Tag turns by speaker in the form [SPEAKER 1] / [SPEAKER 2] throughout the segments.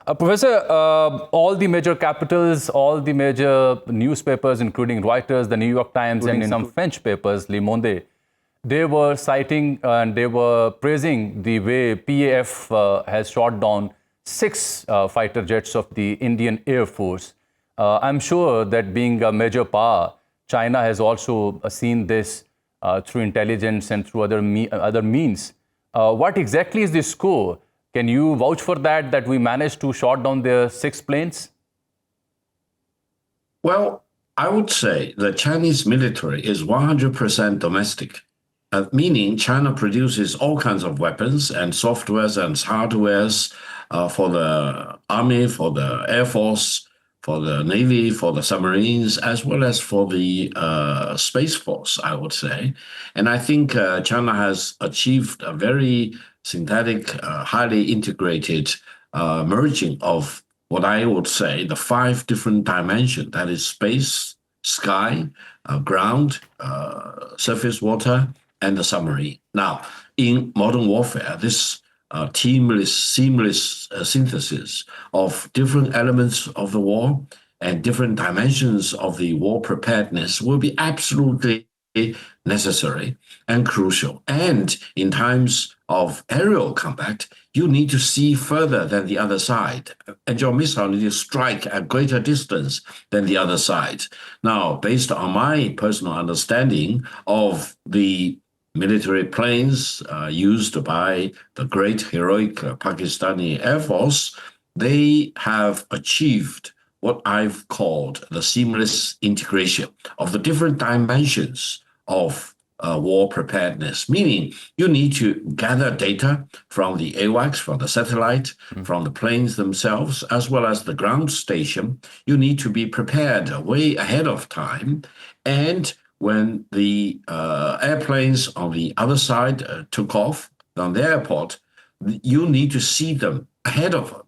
[SPEAKER 1] Professor, all the major capitals, all the major newspapers, including Reuters, the New York Times, and some French papers, Le Monde, they were citing and they were praising the way PAF has shot down 6 fighter jets of the Indian Air Force. I'm sure that being a major power, China has also seen this through intelligence and through other means. What exactly is the score? Can you vouch for that we managed to shot down their 6 planes?
[SPEAKER 2] Well, I would say the Chinese military is 100% domestic, meaning China produces all kinds of weapons and softwares and hardwares for the army, for the air force, for the navy, for the submarines, as well as for the space force, I would say. And I think China has achieved a very synthetic, highly integrated merging of what I would say the 5 different dimensions, that is space, sky, ground, surface water, and the submarine. Now, in modern warfare, this seamless synthesis of different elements of the war and different dimensions of the war preparedness will be absolutely necessary and crucial. And in times of aerial combat, you need to see further than the other side. And your missile need to strike at greater distance than the other side. Now, based on my personal understanding of the military planes used by the great heroic Pakistani Air Force, they have achieved what I've called the seamless integration of the different dimensions of war preparedness, meaning you need to gather data from the AWACS, from the satellite, from the planes themselves, as well as the ground station. You need to be prepared way ahead of time. And when the airplanes on the other side took off on the airport, you need to see them ahead of them.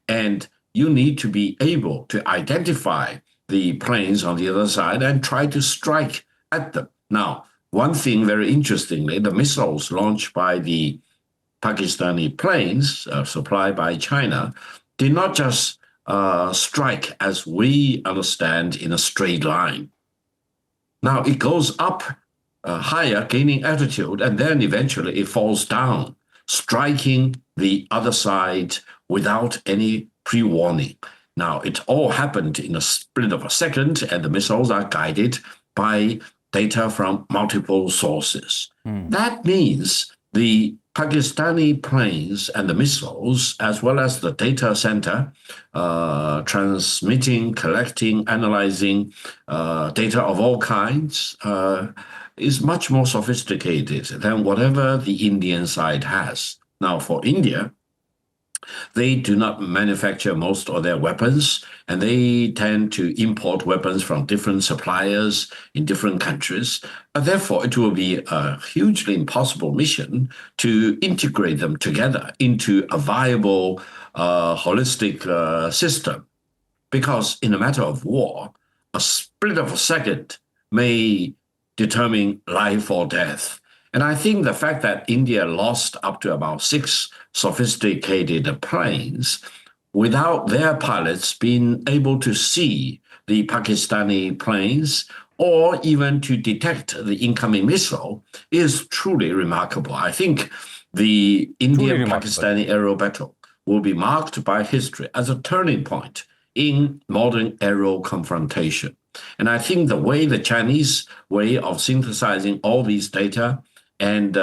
[SPEAKER 2] And you need to be able to identify the planes on the other side and try to strike at them. Now, one thing very interestingly, the missiles launched by the Pakistani planes supplied by China did not just strike as we understand in a straight line. Now it goes up higher, gaining altitude, and then eventually it falls down, striking the other side without any pre-warning. Now it all happened in a split of a second, and the missiles are guided by data from multiple sources. That means the Pakistani planes and the missiles, as well as the data center, transmitting, collecting, analyzing data of all kinds, is much more sophisticated than whatever the Indian side has. Now, for India, they do not manufacture most of their weapons, and they tend to import weapons from different suppliers in different countries. Therefore, it will be a hugely impossible mission to integrate them together into a viable, holistic system. Because in a matter of war, a split of a second may determine life or death. And I think the fact that India lost up to about 6 sophisticated planes without their pilots being able to see the Pakistani planes or even to detect the incoming missile is truly remarkable. I think the Indian-Pakistani aerial battle will be marked by history as a turning point in modern aerial confrontation. And I think the way the Chinese way of synthesizing all these data and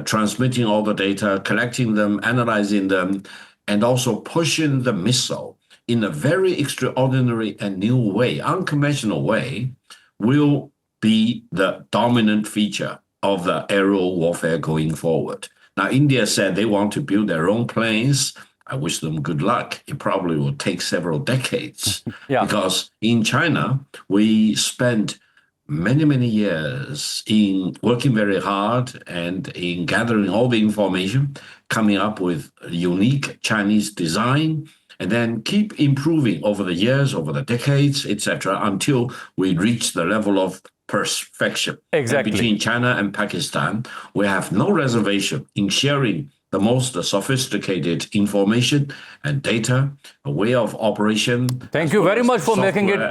[SPEAKER 2] transmitting all the data, collecting them, analyzing them, and also pushing the missile in a very extraordinary and new way, unconventional way, will be the dominant feature of the aerial warfare going forward. Now, India said they want to build their own planes. I wish them good luck. It probably will take several decades because in China, we spent many years in working very hard and in gathering all the information, coming up with a unique Chinese design, and then keep improving over the years, over the decades, etc., until we reach the level of perfection.
[SPEAKER 1] Exactly.
[SPEAKER 2] And between China and Pakistan, we have no reservation in sharing the most sophisticated information and data, a way of operation.
[SPEAKER 1] Thank you very much for making it.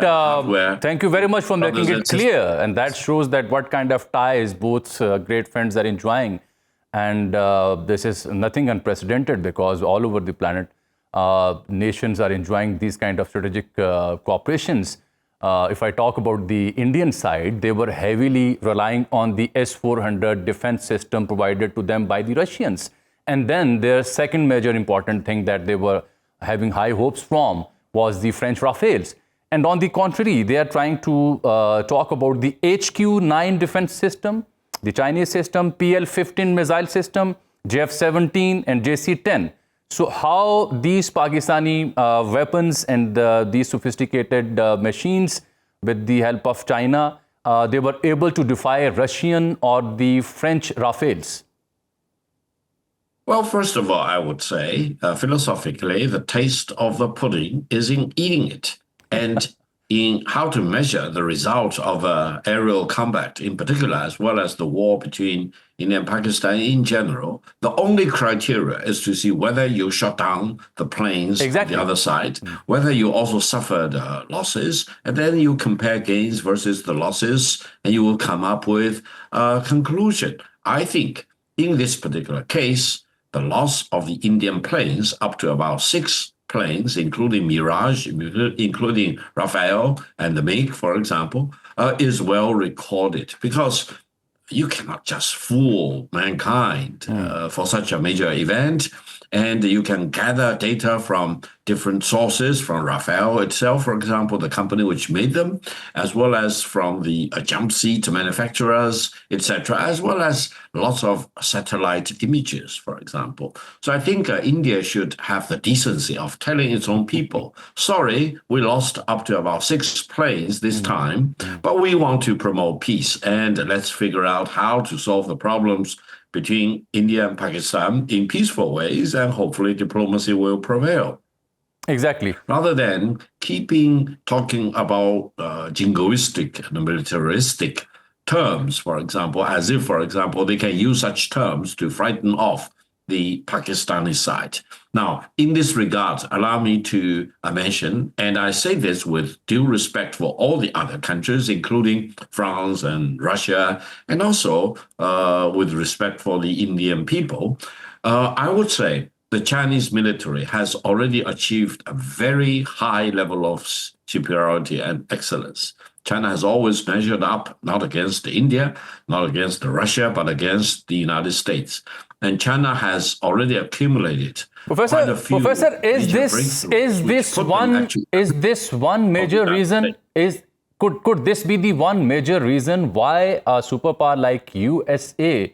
[SPEAKER 1] Thank you very much for making it clear, and that shows that what kind of ties both great friends are enjoying, and this is nothing unprecedented because all over the planet, nations are enjoying these kind of strategic cooperations. If I talk about the Indian side, they were heavily relying on the S-400 defense system provided to them by the Russians. And then their second major important thing that they were having high hopes from was the French Rafales. And on the contrary, they are trying to talk about the HQ-9 defense system, the Chinese system, PL-15 missile system, JF-17 and JC-10. So how these Pakistani weapons and these sophisticated machines, with the help of China, they were able to defy Russian or the French Rafales?
[SPEAKER 2] Well, first of all, I would say, philosophically, the taste of the pudding is in eating it. And in how to measure the result of aerial combat in particular, as well as the war between India and Pakistan in general, the only criteria is to see whether you shot down the planes on the other side, whether you also suffered losses, and then you compare gains versus the losses, and you will come up with a conclusion. I think in this particular case, the loss of the Indian planes, up to about 6 planes, including Mirage, including Rafale and the MiG, for example, is well recorded, because you cannot just fool mankind for such a major event. And you can gather data from different sources, from Rafale itself, for example, the company which made them, as well as from the jump seat manufacturers, etc., as well as lots of satellite images, for example. So I think India should have the decency of telling its own people, sorry, we lost up to about 6 planes this time, but we want to promote peace, and let's figure out how to solve the problems between India and Pakistan in peaceful ways, and hopefully diplomacy will prevail.
[SPEAKER 1] Exactly.
[SPEAKER 2] Rather than talking about jingoistic and militaristic terms, for example, as if, for example, they can use such terms to frighten off the Pakistani side. Now, in this regard, allow me to mention, and I say this with due respect for all the other countries, including France and Russia, and also with respect for the Indian people, I would say the Chinese military has already achieved a very high level of superiority and excellence. China has always measured up, not against India, not against Russia, but against the United States. And China has already accumulated
[SPEAKER 1] Professor, is this one major reason? Could this be the one major reason why a superpower like USA,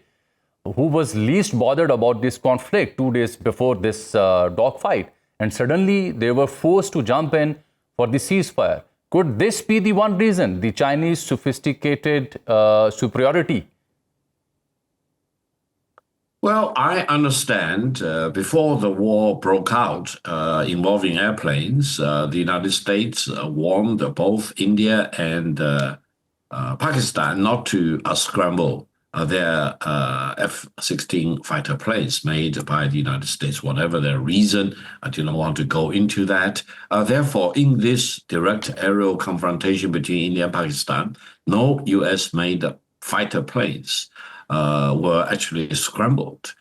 [SPEAKER 1] who was least bothered about this conflict 2 days before this dogfight, and suddenly they were forced to jump in for the ceasefire? Could this be the one reason, the Chinese sophisticated superiority?
[SPEAKER 2] Well, I understand before the war broke out involving airplanes, the United States warned both India and Pakistan not to scramble their F-16 fighter planes made by the United States, whatever their reason. I do not want to go into that. Therefore, in this direct aerial confrontation between India and Pakistan, no US-made fighter planes were actually scrambled,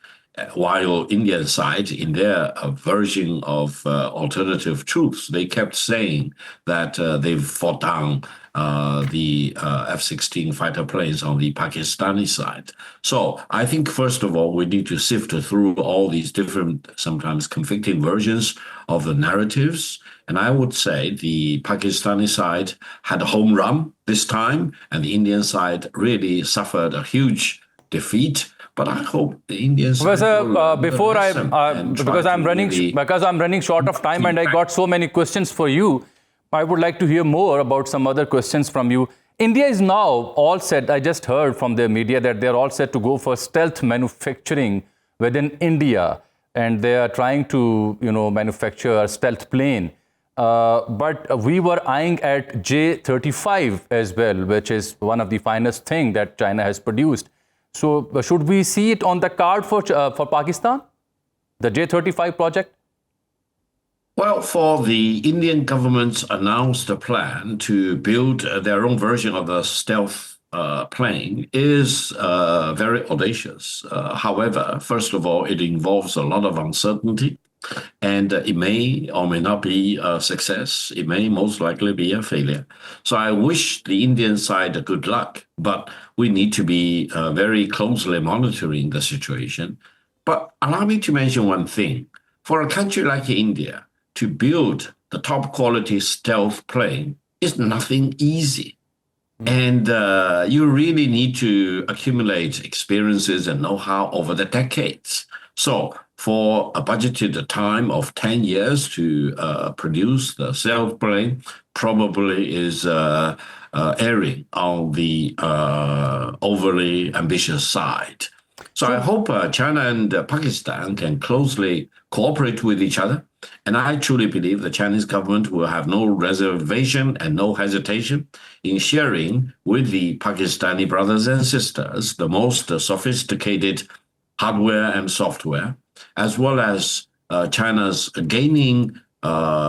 [SPEAKER 2] while Indian side, in their version of alternative truths, they kept saying that they've fought down the F-16 fighter planes on the Pakistani side. So I think, first of all, we need to sift through all these different, sometimes conflicting versions of the narratives. And I would say the Pakistani side had a home run this time, and the Indian side really suffered a huge defeat. But I hope the Indians.
[SPEAKER 1] Professor, because I'm running short of time, and I got so many questions for you, I would like to hear more about some other questions from you. India is now all set. I just heard from the media that they're all set to go for stealth manufacturing within India, and they are trying to, manufacture a stealth plane. But we were eyeing at J-35 as well, which is one of the finest things that China has produced. So should we see it on the card for Pakistan? the J-35 project?
[SPEAKER 2] Well, for the Indian government's announced plan to build their own version of the stealth plane is very audacious. However, first of all, it involves a lot of uncertainty, and it may or may not be a success. It may most likely be a failure. So I wish the Indian side good luck, but we need to be very closely monitoring the situation. But allow me to mention one thing. For a country like India, to build the top quality stealth plane is nothing easy. And you really need to accumulate experiences and know-how over the decades. So for a budgeted time of 10 years to produce the stealth plane probably is erring on the overly ambitious side. So I hope China and Pakistan can closely cooperate with each other. And I truly believe the Chinese government will have no reservation and no hesitation in sharing with the Pakistani brothers and sisters the most sophisticated hardware and software, as well as China's gaining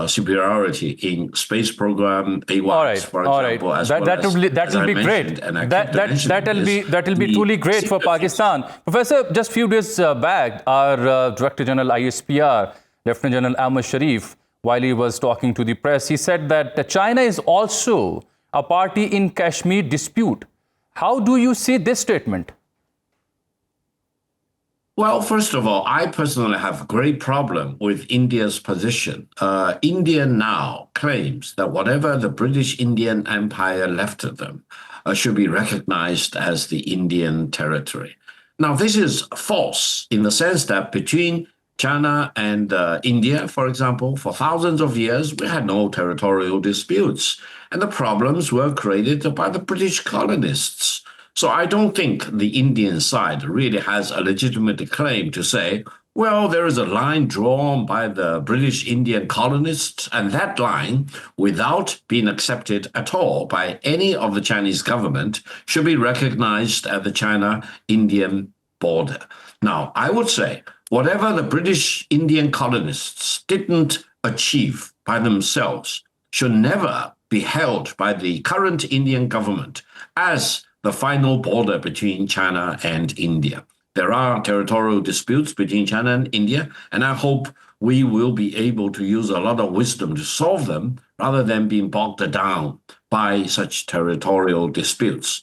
[SPEAKER 2] superiority in space program AWACS, for example.
[SPEAKER 1] That will be great. That will be truly great for Pakistan. Professor, just a few days back, our Director General ISPR, Lieutenant General Ahmad Sharif, while he was talking to the press, he said that China is also a party in Kashmir dispute. How do you see this statement?
[SPEAKER 2] Well, first of all, I personally have a great problem with India's position. India now claims that whatever the British Indian Empire left to them should be recognized as the Indian territory. Now, this is false in the sense that between China and India, for example, for thousands of years, we had no territorial disputes. And the problems were created by the British colonists. So I don't think the Indian side really has a legitimate claim to say, well, there is a line drawn by the British Indian colonists, and that line, without being accepted at all by any of the Chinese government, should be recognized at the China-Indian border. Now, I would say, whatever the British Indian colonists didn't achieve by themselves should never be held by the current Indian government as the final border between China and India. There are territorial disputes between China and India, and I hope we will be able to use a lot of wisdom to solve them rather than being bogged down by such territorial disputes.